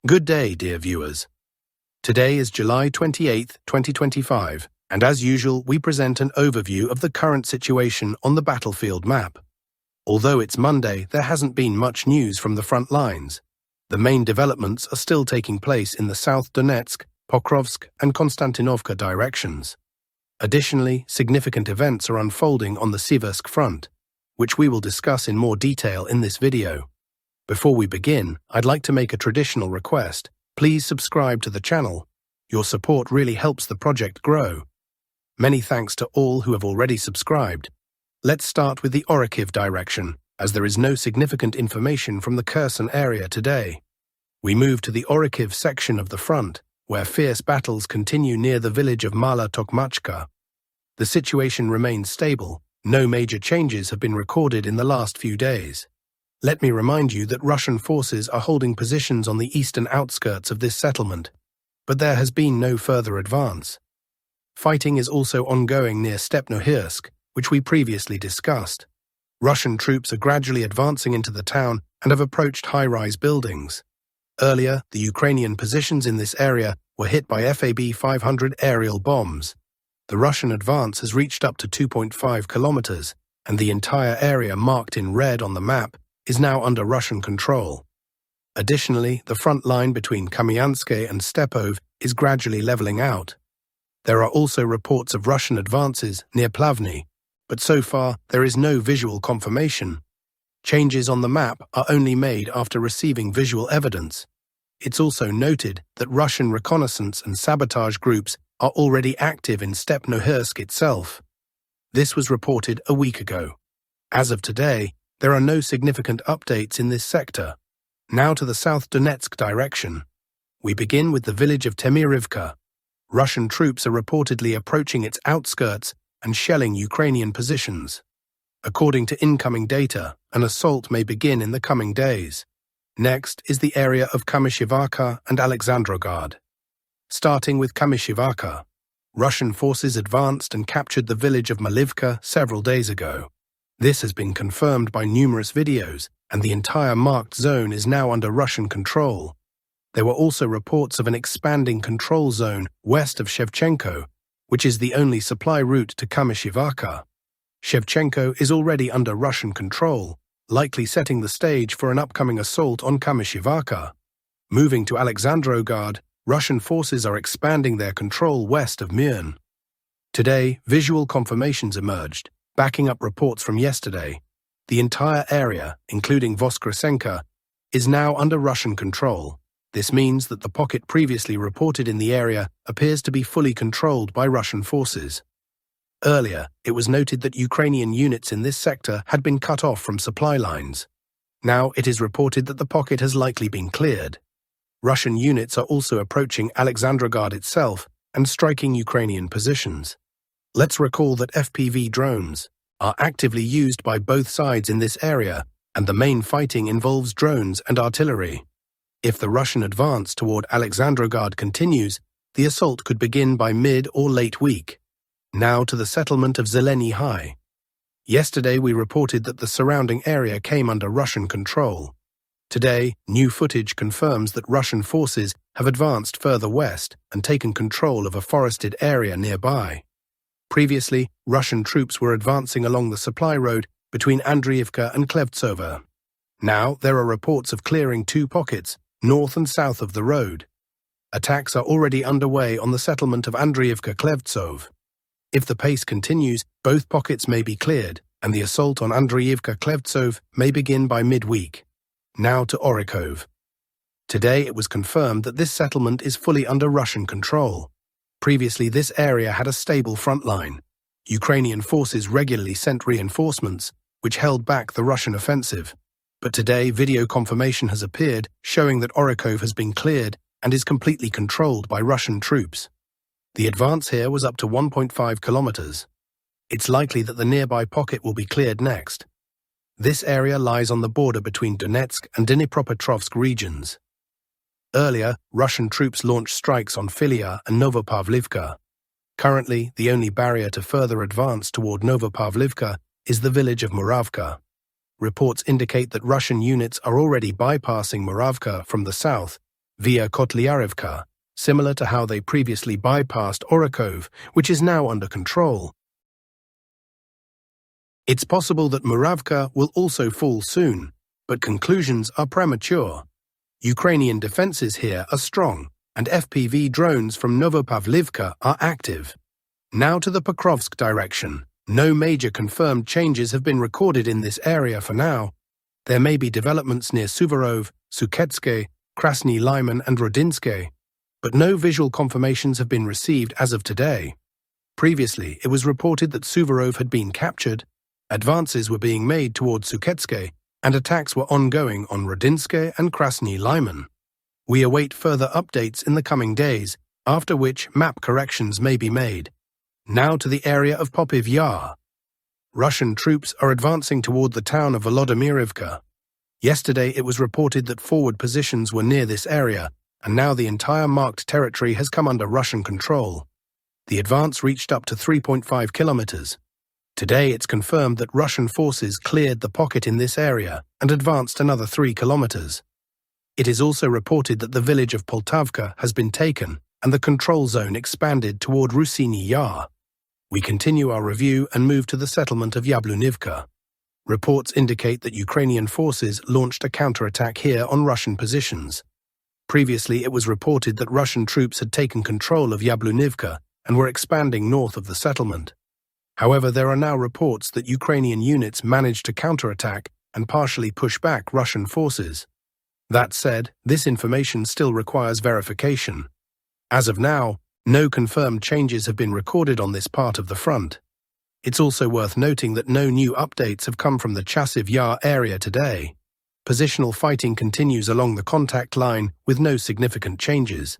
Good day, dear viewers. Today is July 28, 2025, and as usual, we present an overview of the current situation on the battlefield map. Although it's Monday, there hasn't been much news from the front lines. The main developments are still taking place in the South Donetsk, Pokrovsk, and Konstantinovka directions. Additionally, significant events are unfolding on the Siversk front, which we will discuss in more detail in this video. Before we begin, I'd like to make a traditional request. Please subscribe to the channel. Your support really helps the project grow. Many thanks to all who have already subscribed. Let's start with the Orikhiv direction, as there is no significant information from the Kherson area today. We move to the Orikhiv section of the front, where fierce battles continue near the village of Mala Tokmachka. The situation remains stable. No major changes have been recorded in the last few days. Let me remind you that Russian forces are holding positions on the eastern outskirts of this settlement, but there has been no further advance. Fighting is also ongoing near Stepnohirsk, which we previously discussed. Russian troops are gradually advancing into the town and have approached high-rise buildings. Earlier, the Ukrainian positions in this area were hit by FAB-500 aerial bombs. The Russian advance has reached up to 2.5 kilometers, and the entire area marked in red on the map is now under Russian control. Additionally, the front line between Kamyanske and Stepov is gradually leveling out. There are also reports of Russian advances near Plavny, but so far there is no visual confirmation. Changes on the map are only made after receiving visual evidence. It's also noted that Russian reconnaissance and sabotage groups are already active in Stepnohirsk itself. This was reported a week ago. As of today, there are no significant updates in this sector. Now to the South Donetsk direction. We begin with the village of Temirivka. Russian troops are reportedly approaching its outskirts and shelling Ukrainian positions. According to incoming data, an assault may begin in the coming days. Next is the area of Kamyshivaka and Alexandrogard. Starting with Kamyshivaka, Russian forces advanced and captured the village of Malivka several days ago. This has been confirmed by numerous videos, and the entire marked zone is now under Russian control. There were also reports of an expanding control zone west of Shevchenko, which is the only supply route to Kamyshivaka. Shevchenko is already under Russian control, likely setting the stage for an upcoming assault on Kamyshivaka. Moving to Alexandrogard, Russian forces are expanding their control west of Myrn. Today, visual confirmations emerged, backing up reports from yesterday. The entire area, including Voskresenka, is now under Russian control. This means that the pocket previously reported in the area appears to be fully controlled by Russian forces. Earlier, it was noted that Ukrainian units in this sector had been cut off from supply lines. Now it is reported that the pocket has likely been cleared. Russian units are also approaching Alexandrogard itself and striking Ukrainian positions. Let's recall that FPV drones are actively used by both sides in this area, and the main fighting involves drones and artillery. If the Russian advance toward Alexandrogard continues, the assault could begin by mid or late week. Now to the settlement of Zeleny Hai. Yesterday we reported that the surrounding area came under Russian control. Today, new footage confirms that Russian forces have advanced further west and taken control of a forested area nearby. Previously, Russian troops were advancing along the supply road between Andriivka and Klevtsova. Now, there are reports of clearing two pockets, north and south of the road. Attacks are already underway on the settlement of Andriivka-Klevtsov. If the pace continues, both pockets may be cleared, and the assault on Andriivka-Klevtsov may begin by midweek. Now to Orikhiv. Today, it was confirmed that this settlement is fully under Russian control. Previously, this area had a stable front line. Ukrainian forces regularly sent reinforcements, which held back the Russian offensive. But today, video confirmation has appeared, showing that Orikhiv has been cleared and is completely controlled by Russian troops. The advance here was up to 1.5 kilometers. It's likely that the nearby pocket will be cleared next. This area lies on the border between Donetsk and Dnipropetrovsk regions. Earlier, Russian troops launched strikes on Filia and Novopavlivka. Currently, the only barrier to further advance toward Novopavlivka is the village of Muravka. Reports indicate that Russian units are already bypassing Muravka from the south via Kotlyarivka, similar to how they previously bypassed Orikhiv, which is now under control. It's possible that Muravka will also fall soon, but conclusions are premature. Ukrainian defenses here are strong, and FPV drones from Novopavlivka are active. Now to the Pokrovsk direction. No major confirmed changes have been recorded in this area for now. There may be developments near Suvorov, Sukhetsky, Krasny Lyman and Rodinsky, but no visual confirmations have been received as of today. Previously, it was reported that Suvorov had been captured, advances were being made towards Sukhetsky, and attacks were ongoing on Rodinsky and Krasny Lyman. We await further updates in the coming days, after which map corrections may be made. Now to the area of Popiv Yar. Russian troops are advancing toward the town of Volodymyrivka. Yesterday it was reported that forward positions were near this area, and now the entire marked territory has come under Russian control. The advance reached up to 3.5 kilometers. Today it's confirmed that Russian forces cleared the pocket in this area and advanced another 3 kilometers. It is also reported that the village of Poltavka has been taken and the control zone expanded toward Rusiny Yar. We continue our review and move to the settlement of Yablunivka. Reports indicate that Ukrainian forces launched a counterattack here on Russian positions. Previously, it was reported that Russian troops had taken control of Yablunivka and were expanding north of the settlement. However, there are now reports that Ukrainian units managed to counterattack and partially push back Russian forces. That said, this information still requires verification. As of now, no confirmed changes have been recorded on this part of the front. It's also worth noting that no new updates have come from the Chasiv Yar area today. Positional fighting continues along the contact line with no significant changes.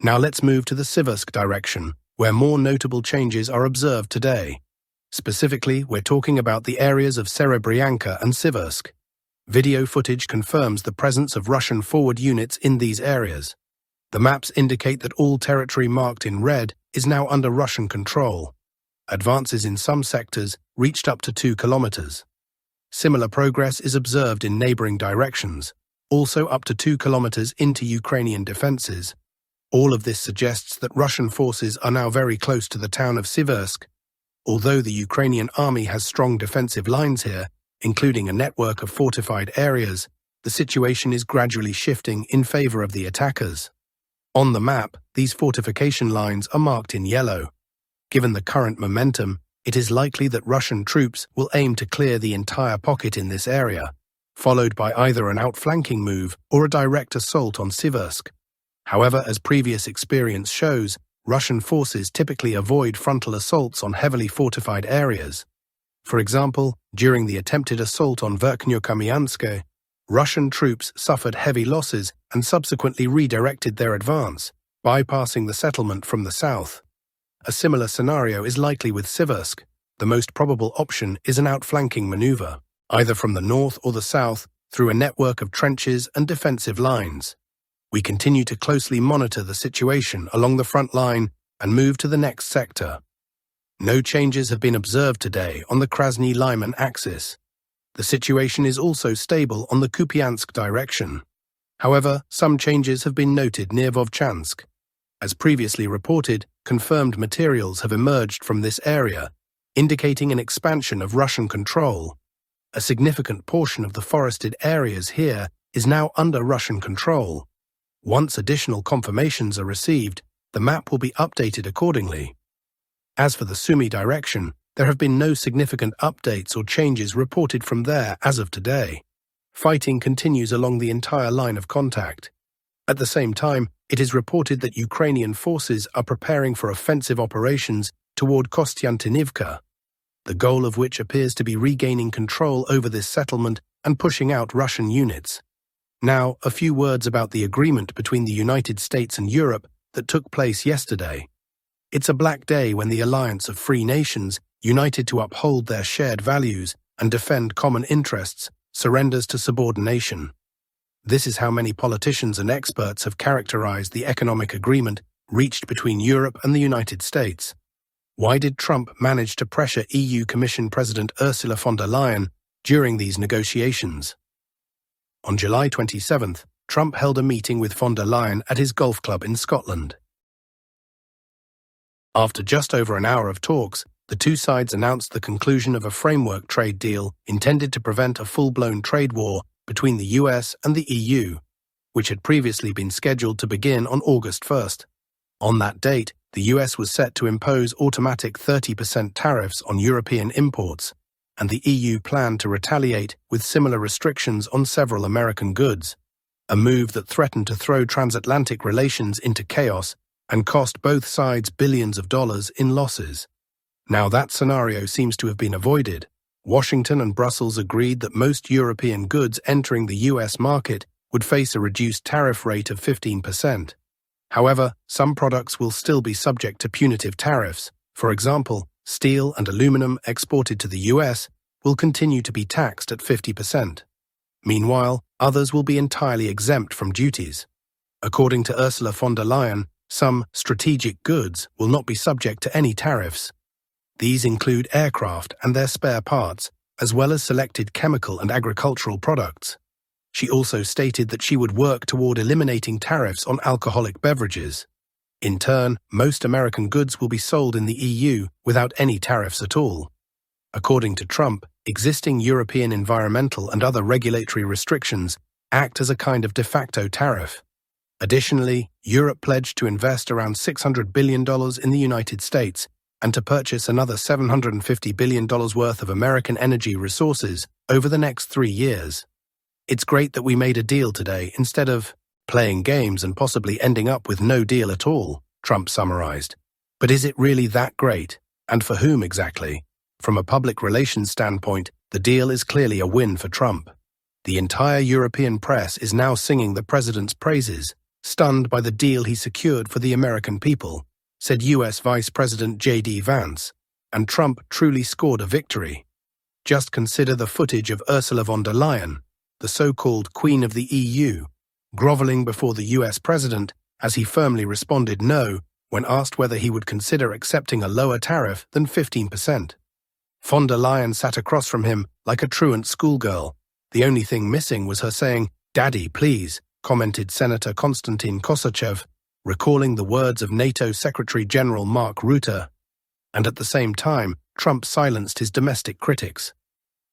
Now let's move to the Siversk direction, where more notable changes are observed today. Specifically, we're talking about the areas of Serebryanka and Siversk. Video footage confirms the presence of Russian forward units in these areas. The maps indicate that all territory marked in red is now under Russian control. Advances in some sectors reached up to 2 kilometers. Similar progress is observed in neighboring directions, also up to 2 kilometers into Ukrainian defenses. All of this suggests that Russian forces are now very close to the town of Siversk. Although the Ukrainian army has strong defensive lines here, including a network of fortified areas, the situation is gradually shifting in favor of the attackers. On the map, these fortification lines are marked in yellow. Given the current momentum, it is likely that Russian troops will aim to clear the entire pocket in this area, followed by either an outflanking move or a direct assault on Siversk. However, as previous experience shows, Russian forces typically avoid frontal assaults on heavily fortified areas. For example, during the attempted assault on Verkhnyo-Kamyanskoye, Russian troops suffered heavy losses and subsequently redirected their advance, bypassing the settlement from the south. A similar scenario is likely with Siversk. The most probable option is an outflanking maneuver, either from the north or the south, through a network of trenches and defensive lines. We continue to closely monitor the situation along the front line and move to the next sector. No changes have been observed today on the Krasny Lyman axis. The situation is also stable on the Kupiansk direction. However, some changes have been noted near Vovchansk. As previously reported, confirmed materials have emerged from this area, indicating an expansion of Russian control. A significant portion of the forested areas here is now under Russian control. Once additional confirmations are received, the map will be updated accordingly. As for the Sumy direction, there have been no significant updates or changes reported from there as of today. Fighting continues along the entire line of contact. At the same time, it is reported that Ukrainian forces are preparing for offensive operations toward Kostyantinivka, the goal of which appears to be regaining control over this settlement and pushing out Russian units. Now, a few words about the agreement between the United States and Europe that took place yesterday. It's a black day when the alliance of free nations, united to uphold their shared values and defend common interests, surrenders to subordination. This is how many politicians and experts have characterized the economic agreement reached between Europe and the United States. Why did Trump manage to pressure EU Commission President Ursula von der Leyen during these negotiations? On July 27th, Trump held a meeting with von der Leyen at his golf club in Scotland. After just over an hour of talks, the two sides announced the conclusion of a framework trade deal intended to prevent a full-blown trade war between the US and the EU, which had previously been scheduled to begin on August 1st. On that date, the US was set to impose automatic 30% tariffs on European imports, and the EU planned to retaliate with similar restrictions on several American goods, a move that threatened to throw transatlantic relations into chaos and cost both sides billions of dollars in losses. Now that scenario seems to have been avoided. Washington and Brussels agreed that most European goods entering the US market would face a reduced tariff rate of 15%. However, some products will still be subject to punitive tariffs. For example, steel and aluminum exported to the US will continue to be taxed at 50%. Meanwhile, others will be entirely exempt from duties. According to Ursula von der Leyen, some strategic goods will not be subject to any tariffs. These include aircraft and their spare parts, as well as selected chemical and agricultural products. She also stated that she would work toward eliminating tariffs on alcoholic beverages. In turn, most American goods will be sold in the EU without any tariffs at all. According to Trump, existing European environmental and other regulatory restrictions act as a kind of de facto tariff. Additionally, Europe pledged to invest around $600 billion in the United States and to purchase another $750 billion worth of American energy resources over the next 3 years. It's great that we made a deal today instead of playing games and possibly ending up with no deal at all, Trump summarized. But is it really that great? And for whom exactly? From a public relations standpoint, the deal is clearly a win for Trump. The entire European press is now singing the president's praises, stunned by the deal he secured for the American people, said US Vice President J.D. Vance, and Trump truly scored a victory. Just consider the footage of Ursula von der Leyen, the so-called Queen of the EU, groveling before the US president as he firmly responded no when asked whether he would consider accepting a lower tariff than 15%. Von der Leyen sat across from him like a truant schoolgirl. The only thing missing was her saying, "Daddy, please," commented Senator Konstantin Kosachev, recalling the words of NATO Secretary-General Mark Rutte. And at the same time, Trump silenced his domestic critics.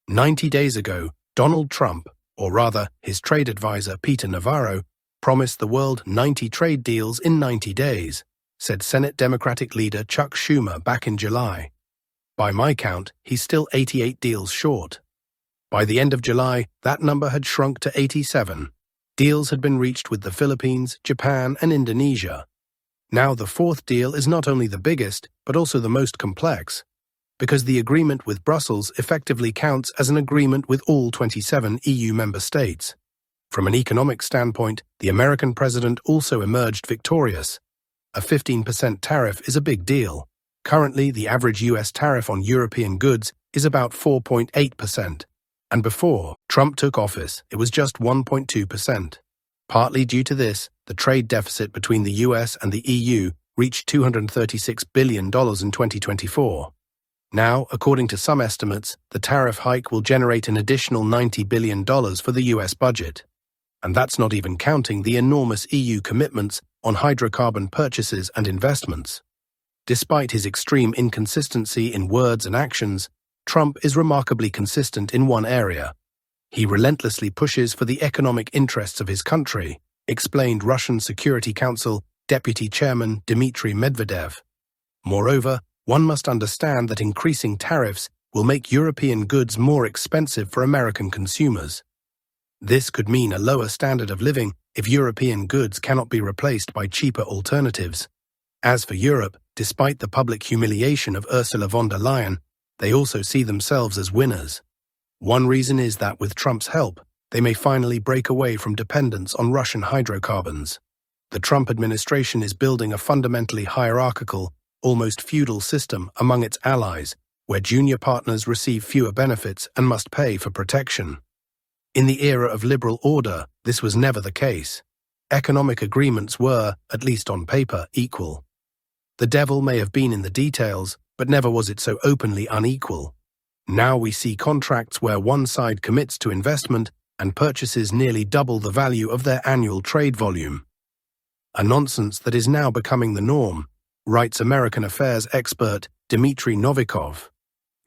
90 days ago, Donald Trump, or rather his trade advisor Peter Navarro, promised the world 90 trade deals in 90 days, said Senate Democratic leader Chuck Schumer back in July. By my count, he's still 88 deals short. By the end of July, that number had shrunk to 87. Deals had been reached with the Philippines, Japan, and Indonesia. Now the fourth deal is not only the biggest, but also the most complex, because the agreement with Brussels effectively counts as an agreement with all 27 EU member states. From an economic standpoint, the American president also emerged victorious. A 15% tariff is a big deal. Currently, the average US tariff on European goods is about 4.8%. And before Trump took office, it was just 1.2%. Partly due to this, the trade deficit between the US and the EU reached $236 billion in 2024. Now, according to some estimates, the tariff hike will generate an additional $90 billion for the US budget. And that's not even counting the enormous EU commitments on hydrocarbon purchases and investments. Despite his extreme inconsistency in words and actions, Trump is remarkably consistent in one area. He relentlessly pushes for the economic interests of his country, explained Russian Security Council Deputy Chairman Dmitry Medvedev. Moreover, one must understand that increasing tariffs will make European goods more expensive for American consumers. This could mean a lower standard of living if European goods cannot be replaced by cheaper alternatives. As for Europe, despite the public humiliation of Ursula von der Leyen, they also see themselves as winners. One reason is that with Trump's help, they may finally break away from dependence on Russian hydrocarbons. The Trump administration is building a fundamentally hierarchical, almost feudal system among its allies, where junior partners receive fewer benefits and must pay for protection. In the era of liberal order, this was never the case. Economic agreements were, at least on paper, equal. The devil may have been in the details, but never was it so openly unequal. Now we see contracts where one side commits to investment and purchases nearly double the value of their annual trade volume. A nonsense that is now becoming the norm, writes American affairs expert Dmitry Novikov.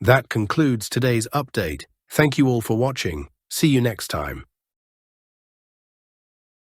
That concludes today's update. Thank you all for watching. See you next time.